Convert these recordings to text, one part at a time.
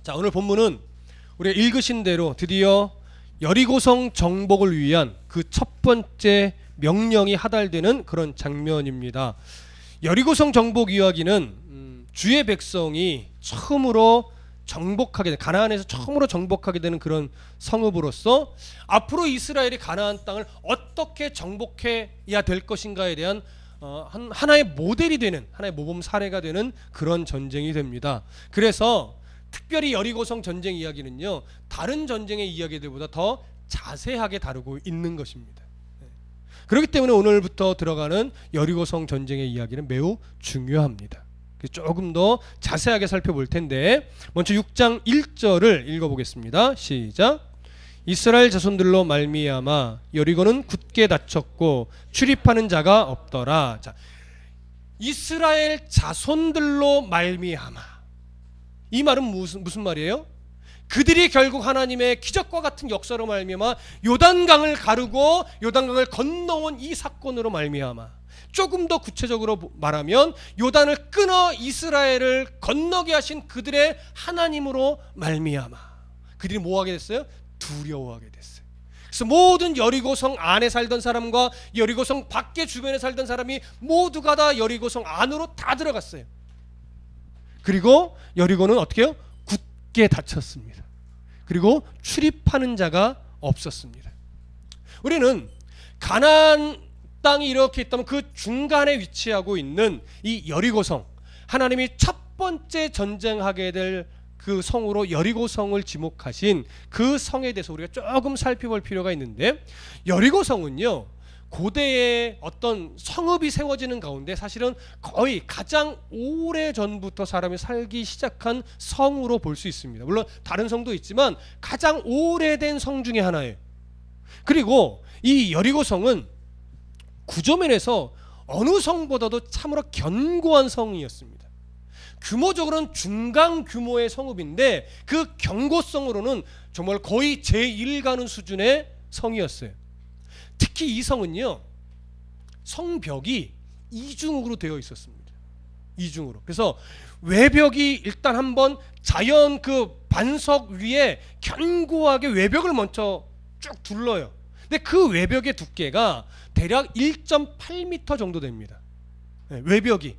자, 오늘 본문은 우리가 읽으신 대로 드디어 여리고성 정복을 위한 그 첫 번째 명령이 하달되는 그런 장면입니다. 여리고성 정복 이야기는 주의 백성이 처음으로 정복하게 된, 가나안에서 처음으로 정복하게 되는 그런 성읍으로서 앞으로 이스라엘이 가나안 땅을 어떻게 정복해야 될 것인가에 대한 하나의 모델이 되는, 하나의 모범 사례가 되는 그런 전쟁이 됩니다. 그래서 특별히 여리고성 전쟁 이야기는요, 다른 전쟁의 이야기들보다 더 자세하게 다루고 있는 것입니다. 그렇기 때문에 오늘부터 들어가는 여리고성 전쟁의 이야기는 매우 중요합니다. 조금 더 자세하게 살펴볼 텐데, 먼저 6장 1절을 읽어보겠습니다. 시작. 이스라엘 자손들로 말미암아 여리고는 굳게 닫혔고 출입하는 자가 없더라. 자, 이스라엘 자손들로 말미암아, 이 말은 무슨 말이에요? 그들이 결국 하나님의 기적과 같은 역사로 말미암아 요단강을 가르고 요단강을 건너온 이 사건으로 말미암아, 조금 더 구체적으로 말하면 요단을 끊어 이스라엘을 건너게 하신 그들의 하나님으로 말미암아 그들이 뭐하게 됐어요? 두려워하게 됐어요. 그래서 모든 여리고성 안에 살던 사람과 여리고성 밖에 주변에 살던 사람이 모두가 다 여리고성 안으로 다 들어갔어요. 그리고 여리고는 어떻게 해요? 굳게 닫혔습니다. 그리고 출입하는 자가 없었습니다. 우리는 가나안 땅이 이렇게 있다면 그 중간에 위치하고 있는 이 여리고성, 하나님이 첫 번째 전쟁하게 될 그 성으로 여리고성을 지목하신 그 성에 대해서 우리가 조금 살펴볼 필요가 있는데, 여리고성은요, 고대의 어떤 성읍이 세워지는 가운데 사실은 거의 가장 오래전부터 사람이 살기 시작한 성으로 볼 수 있습니다. 물론 다른 성도 있지만 가장 오래된 성 중에 하나예요. 그리고 이 여리고성은 구조면에서 어느 성보다도 참으로 견고한 성이었습니다. 규모적으로는 중간 규모의 성읍인데 그 견고성으로는 정말 거의 제1가는 수준의 성이었어요. 특히 이 성은요, 성벽이 이중으로 되어 있었습니다. 이중으로. 그래서 외벽이 일단 한번 자연 그 반석 위에 견고하게 외벽을 먼저 쭉 둘러요. 근데 그 외벽의 두께가 대략 1.8m 정도 됩니다. 네, 외벽이.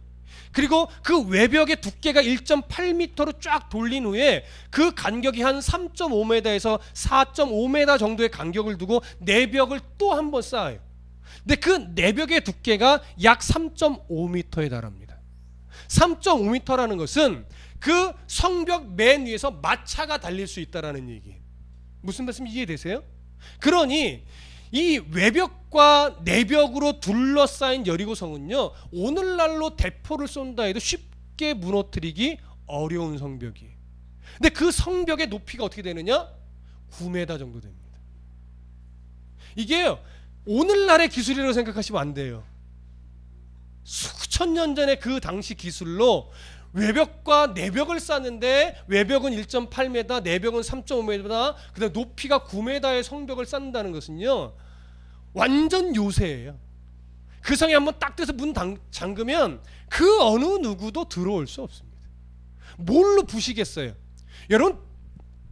그리고 그 외벽의 두께가 1.8m로 쫙 돌린 후에 그 간격이 한 3.5m에서 4.5m 정도의 간격을 두고 내벽을 또 한 번 쌓아요. 근데 그 내벽의 두께가 약 3.5m에 달합니다. 3.5m라는 것은 그 성벽 맨 위에서 마차가 달릴 수 있다는 얘기예요. 무슨 말씀 이해되세요? 그러니 이 외벽과 내벽으로 둘러싸인 여리고성은요, 오늘날로 대포를 쏜다 해도 쉽게 무너뜨리기 어려운 성벽이에요. 근데 그 성벽의 높이가 어떻게 되느냐? 9m 정도 됩니다. 이게 오늘날의 기술이라고 생각하시면 안 돼요. 수천 년 전에 그 당시 기술로 외벽과 내벽을 쌓는데 외벽은 1.8m, 내벽은 3.5m, 그다음 높이가 9m의 성벽을 쌓는다는 것은요, 완전 요새예요. 그 성에 한번 딱 돼서 문 잠그면 그 어느 누구도 들어올 수 없습니다. 뭘로 부시겠어요? 여러분,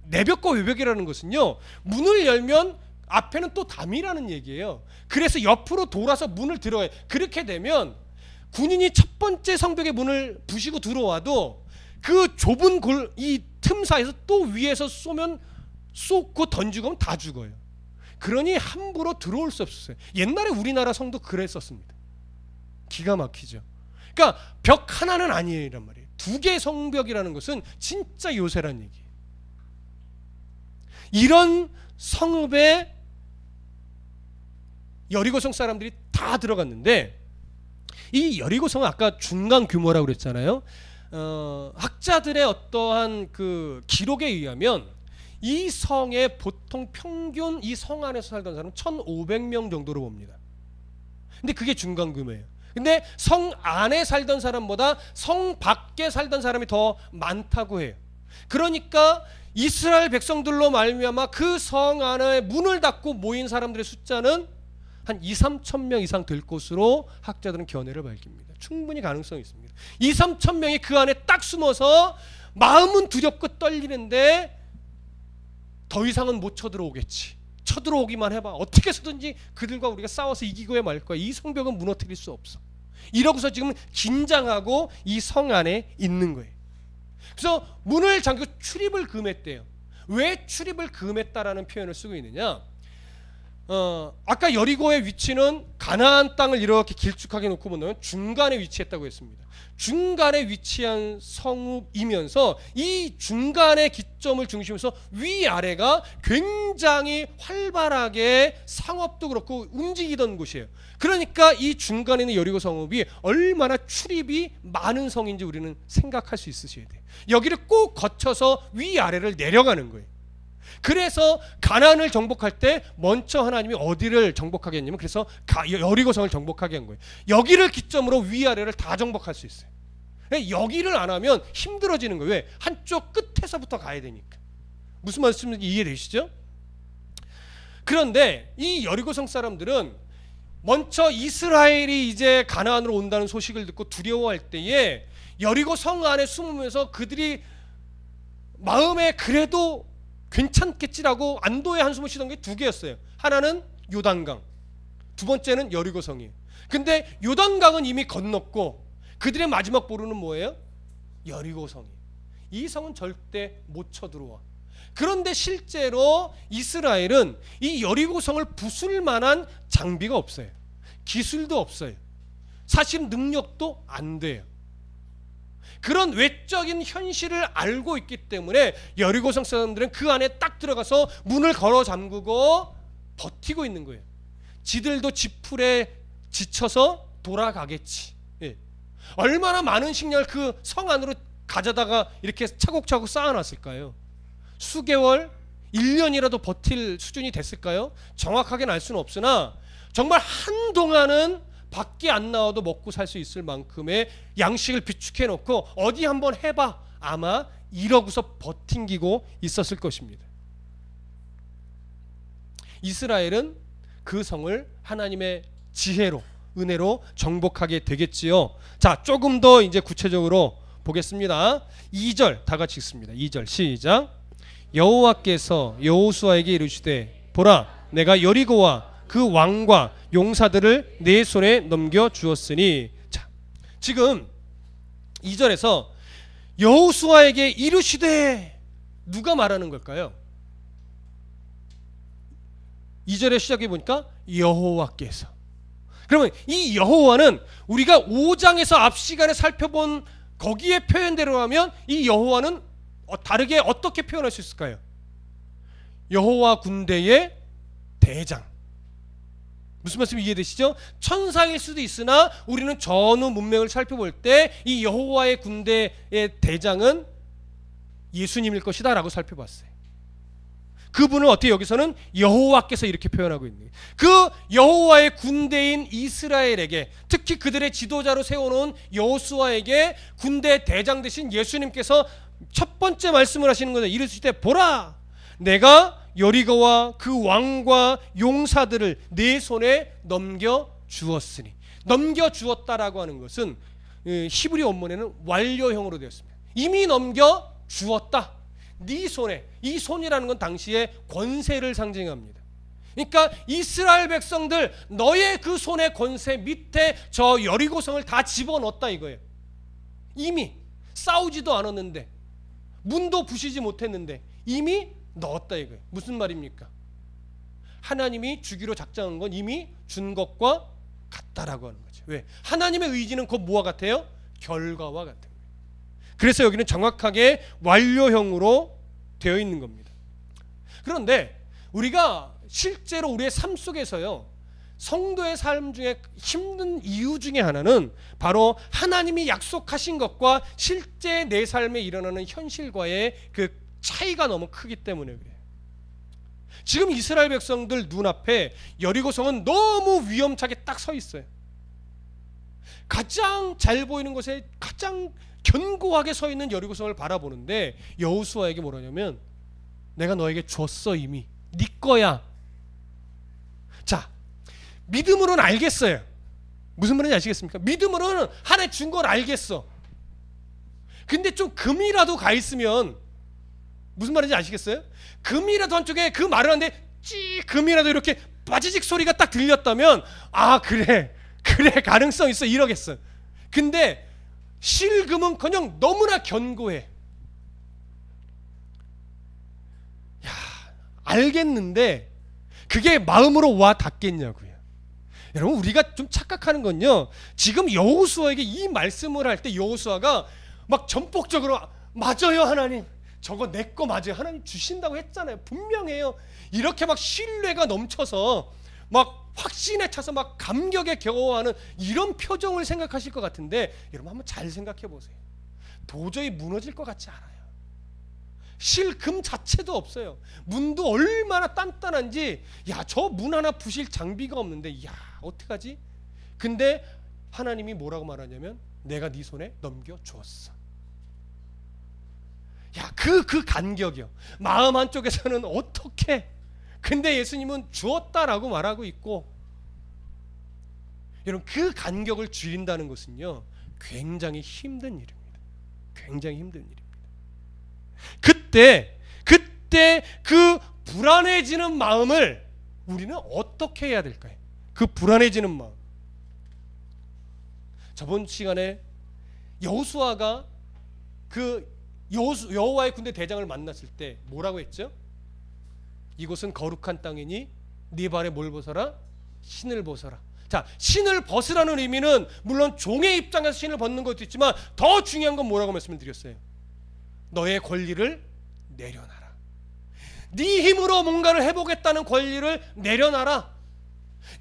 내벽과 외벽이라는 것은요, 문을 열면 앞에는 또 담이라는 얘기예요. 그래서 옆으로 돌아서 문을 들어요. 그렇게 되면 군인이 첫 번째 성벽의 문을 부시고 들어와도 그 좁은 이 틈 사이에서 또 위에서 쏘면 쏘고 던지고 하면 다 죽어요. 그러니 함부로 들어올 수 없었어요. 옛날에 우리나라 성도 그랬었습니다. 기가 막히죠. 그러니까 벽 하나는 아니에요 이란 말이에요. 2개 성벽이라는 것은 진짜 요새란 얘기예요. 이런 성읍에 여리고성 사람들이 다 들어갔는데, 이 여리고성은 아까 중간 규모라고 그랬잖아요. 학자들의 어떠한 그 기록에 의하면 이 성의 보통 평균 이 성 안에서 살던 사람은 1,500명 정도로 봅니다. 근데 그게 중간 규모예요. 근데 성 안에 살던 사람보다 성 밖에 살던 사람이 더 많다고 해요. 그러니까 이스라엘 백성들로 말미암아 그 성 안에 문을 닫고 모인 사람들의 숫자는 한 2-3천 명 이상 될 것으로 학자들은 견해를 밝힙니다. 충분히 가능성이 있습니다. 2-3천 명이 그 안에 딱 숨어서 마음은 두렵고 떨리는데 더 이상은 못 쳐들어오겠지. 쳐들어오기만 해봐. 어떻게 해서든지 그들과 우리가 싸워서 이기고야 말 거야. 이 성벽은 무너뜨릴 수 없어. 이러고서 지금 긴장하고 이 성 안에 있는 거예요. 그래서 문을 잠그고 출입을 금했대요. 왜 출입을 금했다라는 표현을 쓰고 있느냐? 아까 여리고의 위치는 가나안 땅을 이렇게 길쭉하게 놓고 보면 중간에 위치했다고 했습니다. 중간에 위치한 성읍이면서 이 중간의 기점을 중심으로 위아래가 굉장히 활발하게 상업도 그렇고 움직이던 곳이에요. 그러니까 이 중간에 있는 여리고 성읍이 얼마나 출입이 많은 성인지 우리는 생각할 수 있으셔야 돼요. 여기를 꼭 거쳐서 위아래를 내려가는 거예요. 그래서 가나안을 정복할 때 먼저 하나님이 어디를 정복하게 했냐면 그래서 여리고성을 정복하게 한 거예요. 여기를 기점으로 위아래를 다 정복할 수 있어요. 여기를 안 하면 힘들어지는 거예요. 왜? 한쪽 끝에서부터 가야 되니까. 무슨 말씀인지 이해되시죠? 그런데 이 여리고성 사람들은 먼저 이스라엘이 이제 가나안으로 온다는 소식을 듣고 두려워할 때에 여리고성 안에 숨으면서 그들이 마음에 그래도 괜찮겠지라고 안도의 한숨을 쉬던 게 두 개였어요. 하나는 요단강, 두 번째는 여리고성이에요. 근데 요단강은 이미 건넜고 그들의 마지막 보루는 뭐예요? 여리고성이에요. 이 성은 절대 못 쳐들어와. 그런데 실제로 이스라엘은 이 여리고성을 부술 만한 장비가 없어요. 기술도 없어요. 사실 능력도 안 돼요. 그런 외적인 현실을 알고 있기 때문에 여리고성 사람들은 그 안에 딱 들어가서 문을 걸어 잠그고 버티고 있는 거예요. 지들도 지풀에 지쳐서 돌아가겠지. 예. 얼마나 많은 식량을 그 성 안으로 가져다가 이렇게 차곡차곡 쌓아놨을까요? 수개월, 1년이라도 버틸 수준이 됐을까요? 정확하게는 알 수는 없으나 정말 한동안은 밖에 안 나와도 먹고 살 수 있을 만큼의 양식을 비축해 놓고 어디 한번 해봐. 아마 이러고서 버팅기고 있었을 것입니다. 이스라엘은 그 성을 하나님의 지혜로, 은혜로 정복하게 되겠지요. 자, 조금 더 이제 구체적으로 보겠습니다. 2절 다 같이 읽습니다. 2절 시작. 여호와께서 여호수아에게 이르시되 보라, 내가 여리고와 그 왕과 용사들을 내 손에 넘겨 주었으니. 자, 지금 2절에서 여호수아에게 이르시되 누가 말하는 걸까요? 2절의 시작해 보니까 여호와께서. 그러면 이 여호와는 우리가 5장에서 앞 시간에 살펴본 거기에 표현대로 하면 이 여호와는 다르게 어떻게 표현할 수 있을까요? 여호와 군대의 대장. 무슨 말씀 이해되시죠? 천사일 수도 있으나 우리는 전후 문맥을 살펴볼 때 이 여호와의 군대의 대장은 예수님일 것이다 라고 살펴봤어요. 그분을 어떻게 여기서는 여호와께서 이렇게 표현하고 있는 거예요. 그 여호와의 군대인 이스라엘에게, 특히 그들의 지도자로 세워놓은 여호수아에게 군대 대장 되신 예수님께서 첫 번째 말씀을 하시는 거죠. 이르실 때 보라, 내가 여리고와 그 왕과 용사들을 내 손에 넘겨 주었으니. 넘겨 주었다라고 하는 것은 히브리 원문에는 완료형으로 되었습니다. 이미 넘겨 주었다. 네 손에. 이 손이라는 건 당시에 권세를 상징합니다. 그러니까 이스라엘 백성들, 너의 그 손의 권세 밑에 저 여리고성을 다 집어넣었다 이거예요. 이미 싸우지도 않았는데, 문도 부시지 못했는데 이미 넣었다 이거예요. 무슨 말입니까? 하나님이 주기로 작정한 건 이미 준 것과 같다라고 하는 거죠. 왜? 하나님의 의지는 곧 뭐와 같아요? 결과와 같은 거예요. 그래서 여기는 정확하게 완료형으로 되어 있는 겁니다. 그런데 우리가 실제로 우리의 삶 속에서요, 성도의 삶 중에 힘든 이유 중에 하나는 바로 하나님이 약속하신 것과 실제 내 삶에 일어나는 현실과의 그 차이가 너무 크기 때문에 그래요. 지금 이스라엘 백성들 눈앞에 여리고성은 너무 위험차게 딱 서 있어요. 가장 잘 보이는 곳에 가장 견고하게 서 있는 여리고성을 바라보는데 여호수아에게 뭐라냐면 내가 너에게 줬어 이미. 네 거야. 자, 믿음으로는 알겠어요. 무슨 말인지 아시겠습니까? 믿음으로는 하나님 준 걸 알겠어. 근데 좀 금이라도 가 있으면 무슨 말인지 아시겠어요? 금이라도 한쪽에 그 말을 하는데 금이라도 이렇게 빠지직 소리가 딱 들렸다면 아 그래 가능성 있어 이러겠어. 근데 실금은커녕 너무나 견고해. 야, 알겠는데 그게 마음으로 와 닿겠냐고요. 여러분 우리가 좀 착각하는 건요, 지금 여호수아에게 이 말씀을 할 때 여호수아가 막 전폭적으로 맞아요 하나님, 저거 내 거 맞아요, 하나님 주신다고 했잖아요, 분명해요, 이렇게 막 신뢰가 넘쳐서 막 확신에 차서 막 감격에 겨워하는 이런 표정을 생각하실 것 같은데, 여러분 한번 잘 생각해 보세요. 도저히 무너질 것 같지 않아요. 실금 자체도 없어요. 문도 얼마나 단단한지, 야, 저 문 하나 부실 장비가 없는데, 야, 어떡하지? 근데 하나님이 뭐라고 말하냐면 내가 네 손에 넘겨주었어. 야, 그 간격이요. 마음 한쪽에서는 어떻게? 근데 예수님은 주었다라고 말하고 있고, 여러분 그 간격을 줄인다는 것은요 굉장히 힘든 일입니다. 굉장히 힘든 일입니다. 그때 그 불안해지는 마음을 우리는 어떻게 해야 될까요? 그 불안해지는 마음. 저번 시간에 여호수아가 그 여호와의 군대 대장을 만났을 때 뭐라고 했죠? 이곳은 거룩한 땅이니 네 발에 뭘 벗어라? 신을 벗어라. 자, 신을 벗으라는 의미는 물론 종의 입장에서 신을 벗는 것도 있지만 더 중요한 건 뭐라고 말씀을 드렸어요? 너의 권리를 내려놔라. 네 힘으로 뭔가를 해보겠다는 권리를 내려놔라.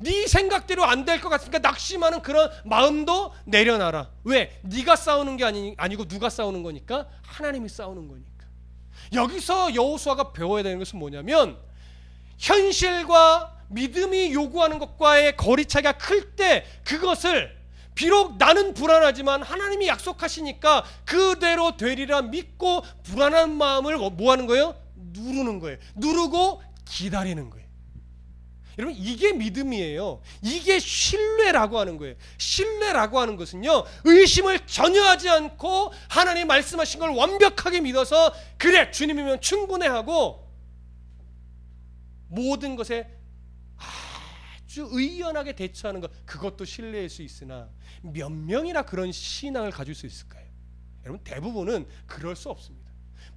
네 생각대로 안 될 것 같으니까 낙심하는 그런 마음도 내려놔라. 왜? 네가 싸우는 게 아니고 누가 싸우는 거니까? 하나님이 싸우는 거니까. 여기서 여호수아가 배워야 되는 것은 뭐냐면, 현실과 믿음이 요구하는 것과의 거리차이가 클 때 그것을 비록 나는 불안하지만 하나님이 약속하시니까 그대로 되리라 믿고 불안한 마음을 뭐 하는 거예요? 누르는 거예요. 누르고 기다리는 거예요. 여러분 이게 믿음이에요. 이게 신뢰라고 하는 거예요. 신뢰라고 하는 것은요, 의심을 전혀 하지 않고 하나님 말씀하신 걸 완벽하게 믿어서 그래 주님이면 충분해하고 모든 것에 아주 의연하게 대처하는 것, 그것도 신뢰일 수 있으나 몇 명이나 그런 신앙을 가질 수 있을까요? 여러분 대부분은 그럴 수 없습니다.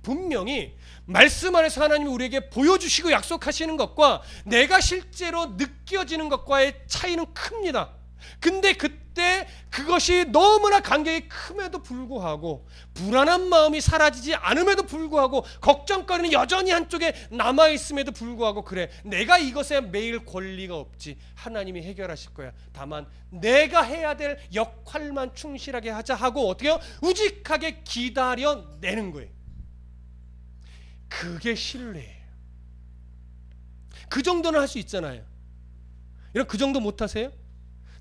분명히 말씀 안에서 하나님이 우리에게 보여주시고 약속하시는 것과 내가 실제로 느껴지는 것과의 차이는 큽니다. 근데 그때 그것이 너무나 간격이 큼에도 불구하고, 불안한 마음이 사라지지 않음에도 불구하고, 걱정거리는 여전히 한쪽에 남아있음에도 불구하고, 그래 내가 이것에 매일 권리가 없지, 하나님이 해결하실 거야, 다만 내가 해야 될 역할만 충실하게 하자 하고 어떻게 해요? 우직하게 기다려내는 거예요. 그게 신뢰예요. 그 정도는 할 수 있잖아요. 여러분 그 정도 못하세요?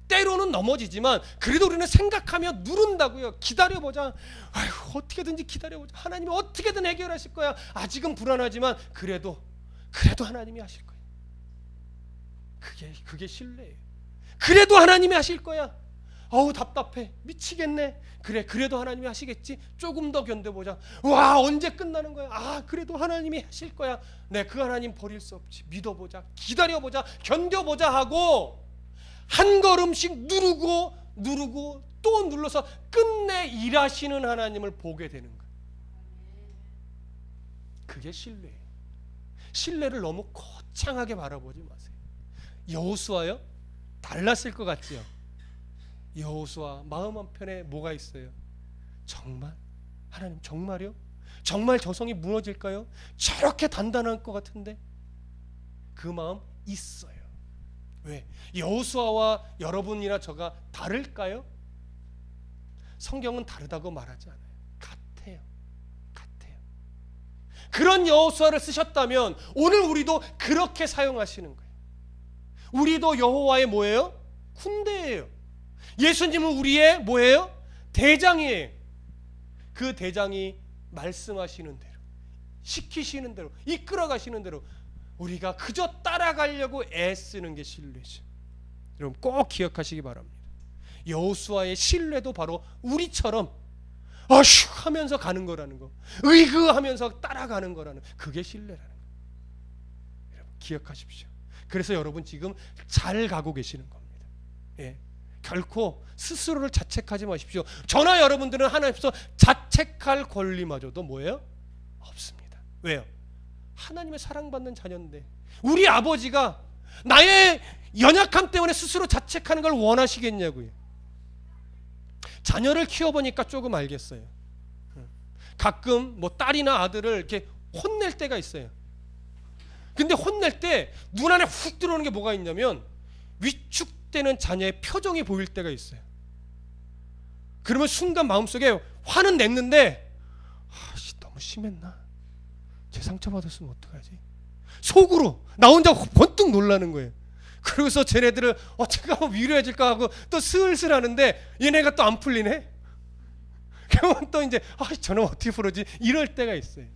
때로는 넘어지지만 그래도 우리는 생각하며 누른다고요. 기다려보자. 아이고 어떻게든지 기다려보자. 하나님이 어떻게든 해결하실 거야. 아직은 불안하지만 그래도 하나님이 하실 거야. 그게 신뢰예요. 그래도 하나님이 하실 거야. 어우 답답해 미치겠네. 그래도 하나님이 하시겠지. 조금 더 견뎌보자. 와 언제 끝나는 거야. 아 그래도 하나님이 하실 거야. 네, 그 하나님 버릴 수 없지. 믿어보자, 기다려보자, 견뎌보자 하고 한 걸음씩 누르고 또 눌러서 끝내 일하시는 하나님을 보게 되는 거예요. 그게 신뢰예요. 신뢰를 너무 거창하게 바라보지 마세요. 여호수아요? 달랐을 것 같지요? 여호수아 마음 한편에 뭐가 있어요? 정말? 하나님 정말요? 정말 저 성이 무너질까요? 저렇게 단단할 것 같은데? 그 마음 있어요. 왜? 여호수아와 여러분이나 저가 다를까요? 성경은 다르다고 말하지 않아요. 같아요. 그런 여호수아를 쓰셨다면 오늘 우리도 그렇게 사용하시는 거예요. 우리도 여호와의 뭐예요? 군대예요. 예수님은 우리의 뭐예요? 대장이에요. 그 대장이 말씀하시는 대로, 시키시는 대로, 이끌어 가시는 대로 우리가 그저 따라가려고 애쓰는 게 신뢰죠. 여러분 꼭 기억하시기 바랍니다. 여호수아의 신뢰도 바로 우리처럼 아휴 하면서 가는 거라는 거, 으이그 하면서 따라가는 거라는, 그게 신뢰라는 거. 여러분 기억하십시오. 그래서 여러분 지금 잘 가고 계시는 겁니다. 예. 결코 스스로를 자책하지 마십시오. 저나 여러분들은 하나님 앞에서 자책할 권리마저도 뭐예요? 없습니다. 왜요? 하나님의 사랑받는 자녀인데, 우리 아버지가 나의 연약함 때문에 스스로 자책하는 걸 원하시겠냐고요. 자녀를 키워보니까 조금 알겠어요. 가끔 뭐 딸이나 아들을 이렇게 혼낼 때가 있어요. 근데 혼낼 때 눈 안에 훅 들어오는 게 뭐가 있냐면, 위축되는 자녀의 표정이 보일 때가 있어요. 그러면 순간 마음속에 화는 냈는데, 너무 심했나? 제 상처받았으면 어떡하지? 속으로 나 혼자 번뜩 놀라는 거예요. 그러고서 쟤네들을 어떻게 하면 위로해줄까 하고 또 슬슬 하는데, 얘네가 또 안 풀리네? 그러면 또 이제 저놈 어떻게 풀어지? 이럴 때가 있어요.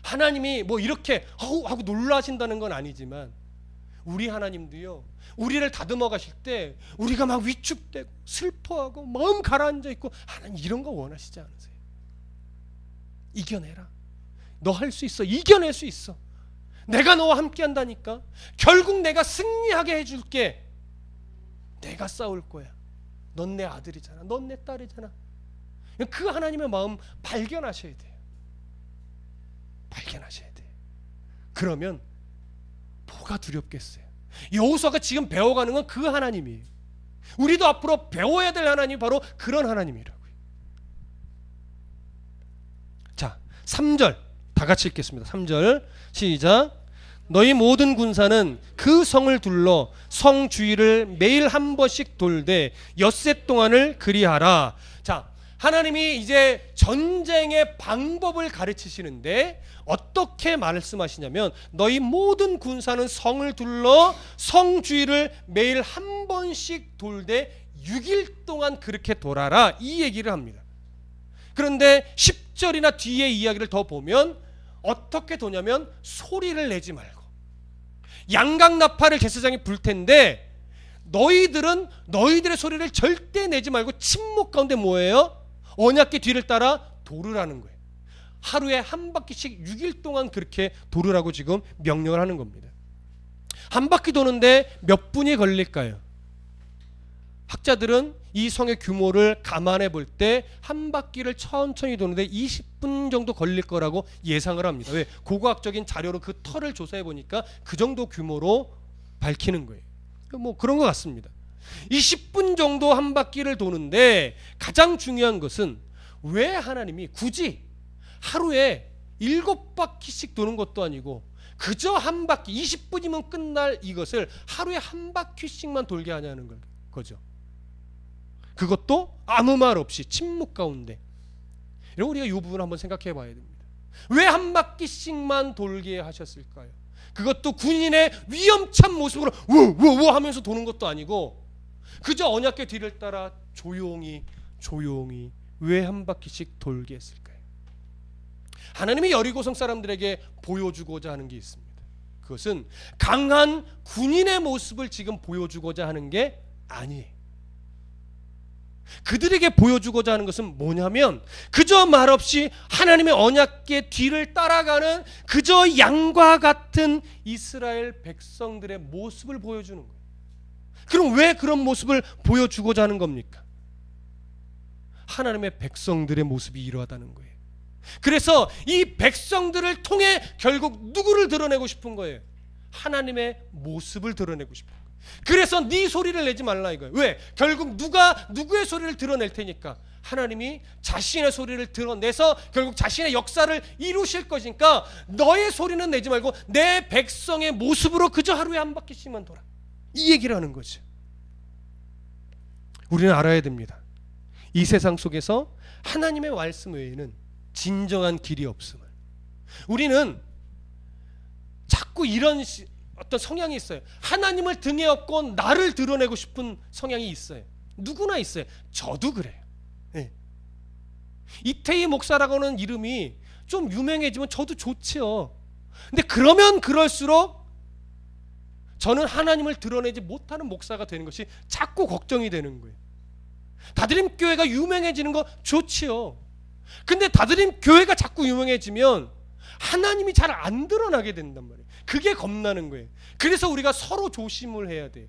하나님이 뭐 이렇게 하고 놀라신다는 건 아니지만, 우리 하나님도요, 우리를 다듬어 가실 때 우리가 막 위축되고 슬퍼하고 마음 가라앉아 있고, 하나님 이런 거 원하시지 않으세요. 이겨내라. 너 할 수 있어. 이겨낼 수 있어. 내가 너와 함께 한다니까. 결국 내가 승리하게 해줄게. 내가 싸울 거야. 넌 내 아들이잖아. 넌 내 딸이잖아. 그 하나님의 마음 발견하셔야 돼요. 발견하셔야 돼요. 그러면 뭐가 두렵겠어요? 여호수아가 지금 배워가는 건 그 하나님이에요. 우리도 앞으로 배워야 될 하나님이 바로 그런 하나님이라고요. 자, 3절 다 같이 읽겠습니다. 3절 시작. 너희 모든 군사는 그 성을 둘러 성 주위를 매일 한 번씩 돌되 엿새 동안을 그리하라. 자, 하나님이 이제 전쟁의 방법을 가르치시는데 어떻게 말씀하시냐면, 너희 모든 군사는 성을 둘러 성 주위를 매일 한 번씩 돌되 6일 동안 그렇게 돌아라, 이 얘기를 합니다. 그런데 10절이나 뒤에 이야기를 더 보면 어떻게 도냐면, 소리를 내지 말고, 양강나팔을 제사장이 불 텐데 너희들은 너희들의 소리를 절대 내지 말고 침묵 가운데 뭐예요? 언약궤 뒤를 따라 돌으라는 거예요. 하루에 한 바퀴씩 6일 동안 그렇게 돌으라고 지금 명령을 하는 겁니다. 한 바퀴 도는데 몇 분이 걸릴까요? 학자들은 이 성의 규모를 감안해 볼 때 한 바퀴를 천천히 도는데 20분 정도 걸릴 거라고 예상을 합니다. 왜? 고고학적인 자료로 그 터를 조사해 보니까 그 정도 규모로 밝히는 거예요. 뭐 그런 것 같습니다. 20분 정도 한 바퀴를 도는데, 가장 중요한 것은 왜 하나님이 굳이 하루에 7바퀴씩 도는 것도 아니고 그저 한 바퀴 20분이면 끝날 이것을 하루에 한 바퀴씩만 돌게 하냐는 거죠. 그것도 아무 말 없이 침묵 가운데. 이런 우리가 이 부분을 한번 생각해 봐야 됩니다. 왜 한 바퀴씩만 돌게 하셨을까요? 그것도 군인의 위험찬 모습으로 우우우 하면서 도는 것도 아니고, 그저 언약궤 뒤를 따라 조용히 왜 한 바퀴씩 돌게 했을까요? 하나님이 여리고성 사람들에게 보여주고자 하는 게 있습니다. 그것은 강한 군인의 모습을 지금 보여주고자 하는 게 아니에요. 그들에게 보여주고자 하는 것은 뭐냐면, 그저 말없이 하나님의 언약궤 뒤를 따라가는 그저 양과 같은 이스라엘 백성들의 모습을 보여주는 거예요. 그럼 왜 그런 모습을 보여주고자 하는 겁니까? 하나님의 백성들의 모습이 이러하다는 거예요. 그래서 이 백성들을 통해 결국 누구를 드러내고 싶은 거예요? 하나님의 모습을 드러내고 싶은 거예요. 그래서 네 소리를 내지 말라 이거예요. 왜? 결국 누가 누구의 소리를 드러낼 테니까, 하나님이 자신의 소리를 드러내서 결국 자신의 역사를 이루실 것이니까, 너의 소리는 내지 말고 내 백성의 모습으로 그저 하루에 한 바퀴씩만 돌아, 이 얘기를 하는 거죠. 우리는 알아야 됩니다. 이 세상 속에서 하나님의 말씀 외에는 진정한 길이 없음을. 우리는 자꾸 이런 어떤 성향이 있어요. 하나님을 등에 업고 나를 드러내고 싶은 성향이 있어요. 누구나 있어요. 저도 그래요. 네. 이태희 목사라고 하는 이름이 좀 유명해지면 저도 좋지요. 근데 그러면 그럴수록 저는 하나님을 드러내지 못하는 목사가 되는 것이 자꾸 걱정이 되는 거예요. 다드림 교회가 유명해지는 거 좋지요. 근데 다드림 교회가 자꾸 유명해지면 하나님이 잘 안 드러나게 된단 말이에요. 그게 겁나는 거예요. 그래서 우리가 서로 조심을 해야 돼요.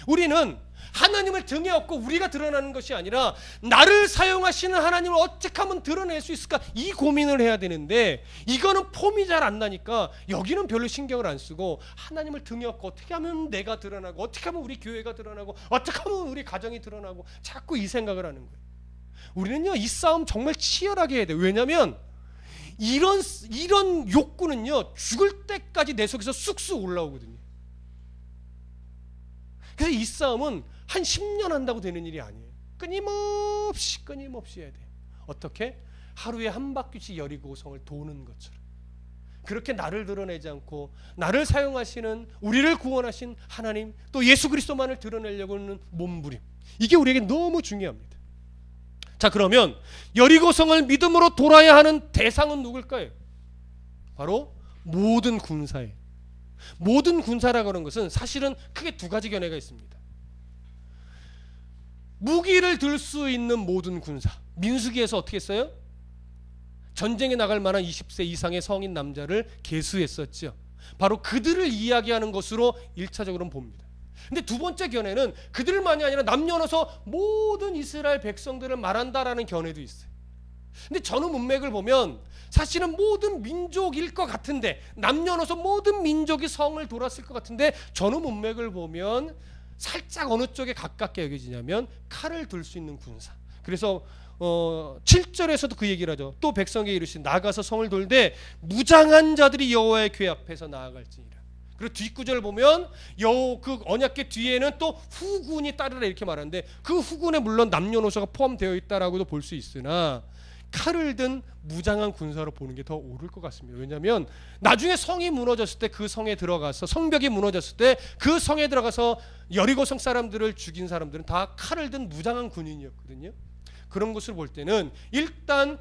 우리는 하나님을 등에 업고 우리가 드러나는 것이 아니라 나를 사용하시는 하나님을 어떻게 하면 드러낼 수 있을까, 이 고민을 해야 되는데, 이거는 폼이 잘 안 나니까 여기는 별로 신경을 안 쓰고 하나님을 등에 업고 어떻게 하면 내가 드러나고, 어떻게 하면 우리 교회가 드러나고, 어떻게 하면 우리 가정이 드러나고, 자꾸 이 생각을 하는 거예요. 우리는요, 이 싸움 정말 치열하게 해야 돼요. 왜냐하면 이런 욕구는요, 죽을 때까지 내 속에서 쑥쑥 올라오거든요. 그래서 이 싸움은 한 10년 한다고 되는 일이 아니에요. 끊임없이 해야 돼요. 어떻게? 하루에 한 바퀴씩 여리고성을 도는 것처럼. 그렇게 나를 드러내지 않고 나를 사용하시는, 우리를 구원하신 하나님, 또 예수 그리스도만을 드러내려고 하는 몸부림, 이게 우리에게 너무 중요합니다. 자, 그러면 여리고성을 믿음으로 돌아야 하는 대상은 누굴까요? 바로 모든 군사예요. 모든 군사라고 하는 것은 사실은 크게 두 가지 견해가 있습니다. 무기를 들 수 있는 모든 군사. 민수기에서 어떻게 했어요? 전쟁에 나갈 만한 20세 이상의 성인 남자를 계수했었죠. 바로 그들을 이야기하는 것으로 1차적으로는 봅니다. 근데 두 번째 견해는 그들만이 아니라 남녀노소 모든 이스라엘 백성들을 말한다라는 견해도 있어요. 근데 전후 문맥을 보면 사실은 모든 민족일 것 같은데, 남녀노소 모든 민족이 성을 돌았을 것 같은데, 전후 문맥을 보면 살짝 어느 쪽에 가깝게 여겨지냐면 칼을 들 수 있는 군사. 그래서 7절에서도 그 얘기를 하죠. 또 백성에게 이르시되 나가서 성을 돌되 무장한 자들이 여호와의 궤 앞에서 나아갈지니라. 그리고 뒷구절을 보면 그 언약궤 뒤에는 또 후군이 따르라 이렇게 말하는데, 그 후군에 물론 남녀노소가 포함되어 있다라고도 볼 수 있으나 칼을 든 무장한 군사로 보는 게 더 옳을 것 같습니다. 왜냐하면 나중에 성이 무너졌을 때, 그 성에 들어가서 성벽이 무너졌을 때 그 성에 들어가서 여리고성 사람들을 죽인 사람들은 다 칼을 든 무장한 군인이었거든요. 그런 것을 볼 때는 일단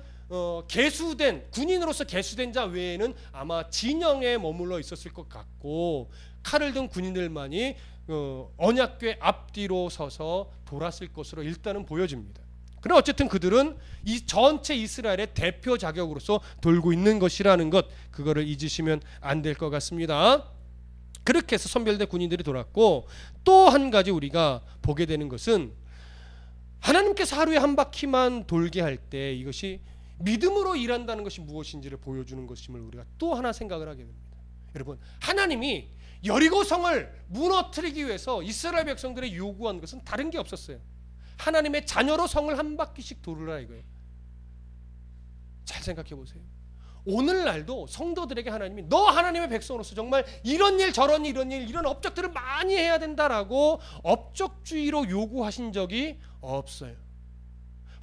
계수된 군인으로서 계수된 자 외에는 아마 진영에 머물러 있었을 것 같고, 칼을 든 군인들만이 언약궤 앞뒤로 서서 돌았을 것으로 일단은 보여집니다. 그러나 어쨌든 그들은 이 전체 이스라엘의 대표 자격으로서 돌고 있는 것이라는 것, 그거를 잊으시면 안 될 것 같습니다. 그렇게 해서 선별된 군인들이 돌았고, 또 한 가지 우리가 보게 되는 것은 하나님께서 하루에 한 바퀴만 돌게 할 때 이것이 믿음으로 일한다는 것이 무엇인지를 보여주는 것임을 우리가 또 하나 생각을 하게 됩니다. 여러분, 하나님이 여리고성을 무너뜨리기 위해서 이스라엘 백성들의 요구한 것은 다른 게 없었어요. 하나님의 자녀로 성을 한 바퀴씩 돌으라 이거예요. 잘 생각해 보세요. 오늘날도 성도들에게 하나님이 너 하나님의 백성으로서 정말 이런 일 저런 일 이런 업적들을 많이 해야 된다라고 업적주의로 요구하신 적이 없어요.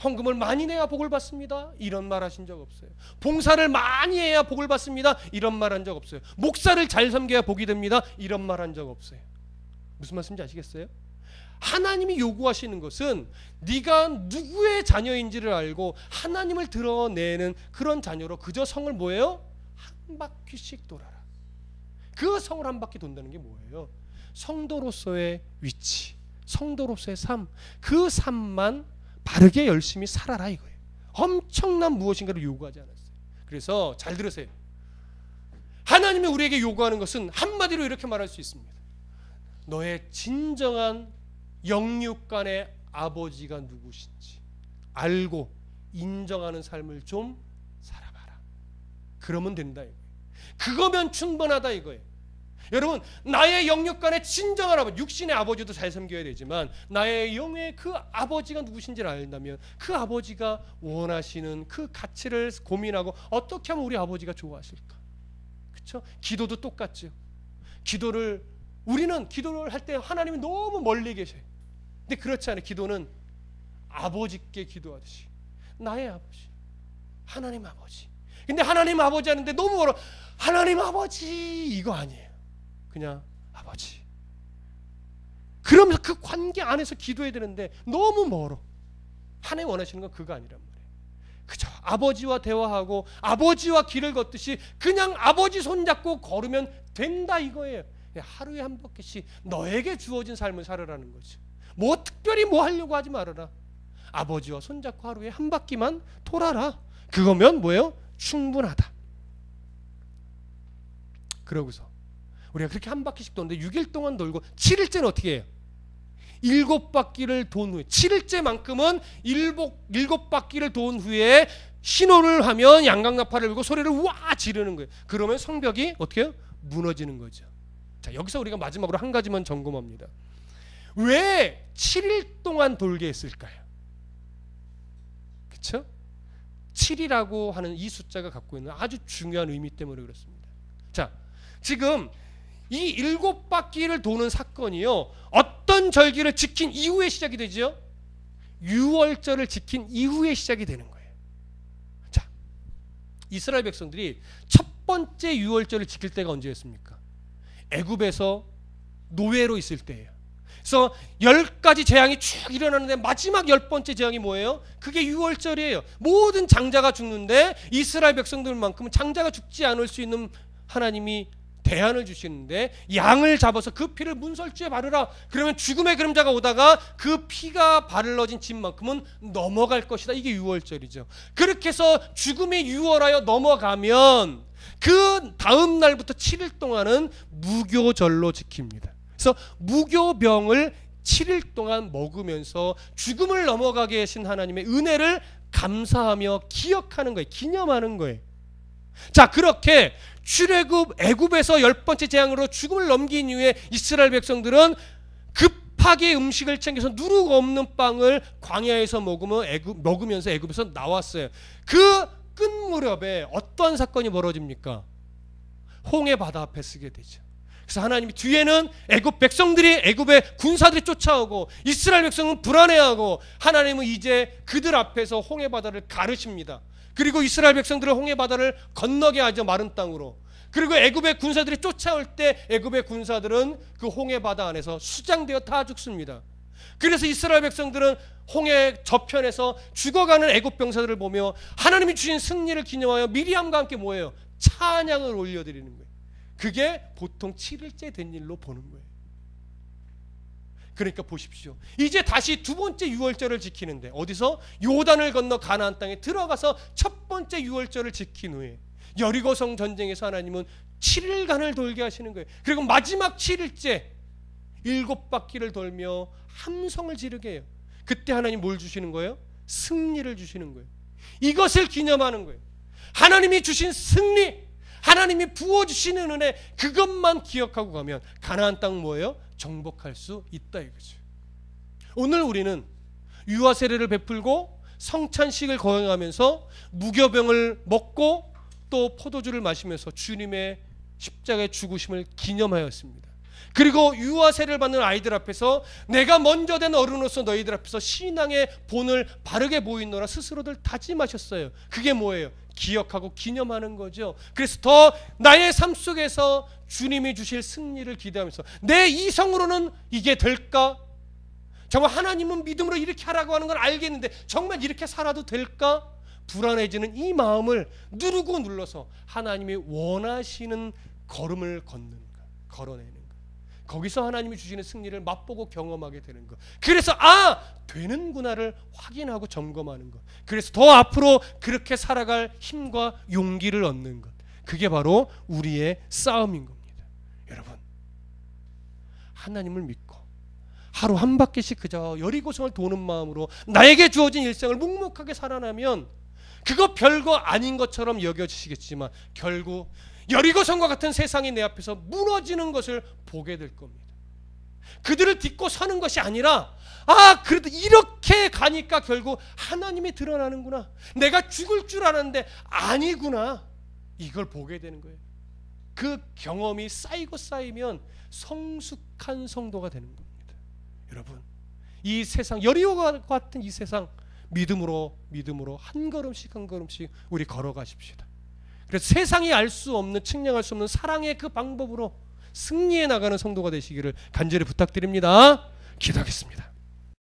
헌금을 많이 내야 복을 받습니다, 이런 말 하신 적 없어요. 봉사를 많이 해야 복을 받습니다, 이런 말 한 적 없어요. 목사를 잘 섬겨야 복이 됩니다, 이런 말 한 적 없어요. 무슨 말씀인지 아시겠어요? 하나님이 요구하시는 것은 네가 누구의 자녀인지를 알고 하나님을 드러내는 그런 자녀로 그저 성을 뭐예요? 한 바퀴씩 돌아라. 그 성을 한 바퀴 돈다는 게 뭐예요? 성도로서의 위치, 성도로서의 삶, 그 삶만 바르게 열심히 살아라 이거예요. 엄청난 무엇인가를 요구하지 않았어요. 그래서 잘 들으세요. 하나님이 우리에게 요구하는 것은 한마디로 이렇게 말할 수 있습니다. 너의 진정한 영육간의 아버지가 누구신지 알고 인정하는 삶을 좀 살아봐라. 그러면 된다 이거예요. 그거면 충분하다 이거예요. 여러분, 나의 영육간의 진정한 아버지, 육신의 아버지도 잘 섬겨야 되지만 나의 영의 그 아버지가 누구신지를 안다면 그 아버지가 원하시는 그 가치를 고민하고 어떻게 하면 우리 아버지가 좋아하실까? 그렇죠? 기도도 똑같죠. 우리는 기도를 할 때 하나님이 너무 멀리 계셔요. 근데 그렇지 않아요. 기도는 아버지께 기도하듯이 나의 아버지, 하나님 아버지. 근데 하나님 아버지 하는데 너무 멀어. 하나님 아버지 이거 아니에요. 그냥 아버지. 그러면서 그 관계 안에서 기도해야 되는데 너무 멀어. 하나님 원하시는 건 그거 아니란 말이에요. 그저 아버지와 대화하고 아버지와 길을 걷듯이 그냥 아버지 손잡고 걸으면 된다 이거예요. 하루에 한 바퀴씩 너에게 주어진 삶을 살아라는 거죠. 뭐 특별히 뭐 하려고 하지 말아라. 아버지와 손잡고 하루에 한 바퀴만 돌아라. 그거면 뭐예요? 충분하다. 그러고서 우리가 그렇게 한 바퀴씩 도는데 6일 동안 돌고 7일째는 어떻게 해요? 7바퀴를 돈 후에 7일째만큼은 7바퀴를 돈 후에 신호를 하면 양강나팔을 불고 소리를 와 지르는 거예요. 그러면 성벽이 어떻게 해요? 무너지는 거죠. 자, 여기서 우리가 마지막으로 한 가지만 점검합니다. 왜 7일 동안 돌게 했을까요? 그렇죠? 7이라고 하는 이 숫자가 갖고 있는 아주 중요한 의미 때문에 그렇습니다. 자, 지금 이 7바퀴를 도는 사건이요, 어떤 절기를 지킨 이후에 시작이 되죠? 유월절을 지킨 이후에 시작이 되는 거예요. 자, 이스라엘 백성들이 첫 번째 유월절을 지킬 때가 언제였습니까? 애굽에서 노예로 있을 때예요. 그래서 10가지 재앙이 쭉 일어나는데 마지막 10번째 재앙이 뭐예요? 그게 유월절이에요. 모든 장자가 죽는데 이스라엘 백성들만큼은 장자가 죽지 않을 수 있는 하나님이 대안을 주시는데, 양을 잡아서 그 피를 문설주에 바르라. 그러면 죽음의 그림자가 오다가 그 피가 바르러진 집만큼은 넘어갈 것이다. 이게 유월절이죠. 그렇게 해서 죽음이 유월하여 넘어가면 그 다음 날부터 7일 동안은 무교절로 지킵니다. 그래서 무교병을 7일 동안 먹으면서 죽음을 넘어가게 하신 하나님의 은혜를 감사하며 기억하는 거예요. 기념하는 거예요. 자, 그렇게 출애굽 애굽에서 10번째 재앙으로 죽음을 넘긴 이후에 이스라엘 백성들은 급하게 음식을 챙겨서 누룩 없는 빵을 광야에서 먹으면서 애굽에서 나왔어요. 그 끝 무렵에 어떤 사건이 벌어집니까? 홍해 바다 앞에 서게 되죠. 그래서 하나님이 뒤에는 애굽 백성들이, 애굽의 군사들이 쫓아오고 이스라엘 백성은 불안해하고, 하나님은 이제 그들 앞에서 홍해 바다를 가르십니다. 그리고 이스라엘 백성들은 홍해 바다를 건너게 하죠. 마른 땅으로. 그리고 애굽의 군사들이 쫓아올 때 애굽의 군사들은 그 홍해 바다 안에서 수장되어 다 죽습니다. 그래서 이스라엘 백성들은 홍해 저편에서 죽어가는 애굽 병사들을 보며 하나님이 주신 승리를 기념하여 미리암과 함께 뭐예요? 찬양을 올려드리는 거예요. 그게 보통 7일째 된 일로 보는 거예요. 그러니까 보십시오. 이제 다시 두 번째 유월절을 지키는데, 어디서? 요단을 건너 가나안 땅에 들어가서 첫 번째 유월절을 지킨 후에 여리고성 전쟁에서 하나님은 7일간을 돌게 하시는 거예요. 그리고 마지막 7일째 7바퀴를 돌며 함성을 지르게 해요. 그때 하나님 뭘 주시는 거예요? 승리를 주시는 거예요. 이것을 기념하는 거예요. 하나님이 주신 승리, 하나님이 부어주시는 은혜, 그것만 기억하고 가면 가나안 땅 뭐예요? 정복할 수 있다 이거죠. 오늘 우리는 유아 세례를 베풀고 성찬식을 거행하면서 무교병을 먹고 또 포도주를 마시면서 주님의 십자가의 죽으심을 기념하였습니다. 그리고 유아 세례를 받는 아이들 앞에서 내가 먼저 된 어른으로서 너희들 앞에서 신앙의 본을 바르게 보이노라 스스로들 다짐하셨어요. 그게 뭐예요? 기억하고 기념하는 거죠. 그래서 더 나의 삶 속에서 주님이 주실 승리를 기대하면서 내 이성으로는 이게 될까? 정말 하나님은 믿음으로 이렇게 하라고 하는 걸 알겠는데 정말 이렇게 살아도 될까? 불안해지는 이 마음을 누르고 눌러서 하나님이 원하시는 걸음을 걸어내는 것. 거기서 하나님이 주시는 승리를 맛보고 경험하게 되는 것. 그래서 되는구나를 확인하고 점검하는 것. 그래서 더 앞으로 그렇게 살아갈 힘과 용기를 얻는 것. 그게 바로 우리의 싸움인 겁니다. 여러분, 하나님을 믿고 하루 한 바퀴씩 그저 여리고성을 도는 마음으로 나에게 주어진 일생을 묵묵하게 살아나면 그거 별거 아닌 것처럼 여겨지시겠지만 결국 여리고성과 같은 세상이 내 앞에서 무너지는 것을 보게 될 겁니다. 그들을 딛고 서는 것이 아니라 그래도 이렇게 가니까 결국 하나님이 드러나는구나. 내가 죽을 줄 알았는데 아니구나. 이걸 보게 되는 거예요. 그 경험이 쌓이고 쌓이면 성숙한 성도가 되는 겁니다. 여러분, 이 세상, 여리고와 같은 이 세상 믿음으로 한 걸음씩 한 걸음씩 우리 걸어가십시다. 그래서 세상이 알 수 없는, 측량할 수 없는 사랑의 그 방법으로 승리해 나가는 성도가 되시기를 간절히 부탁드립니다. 기도하겠습니다.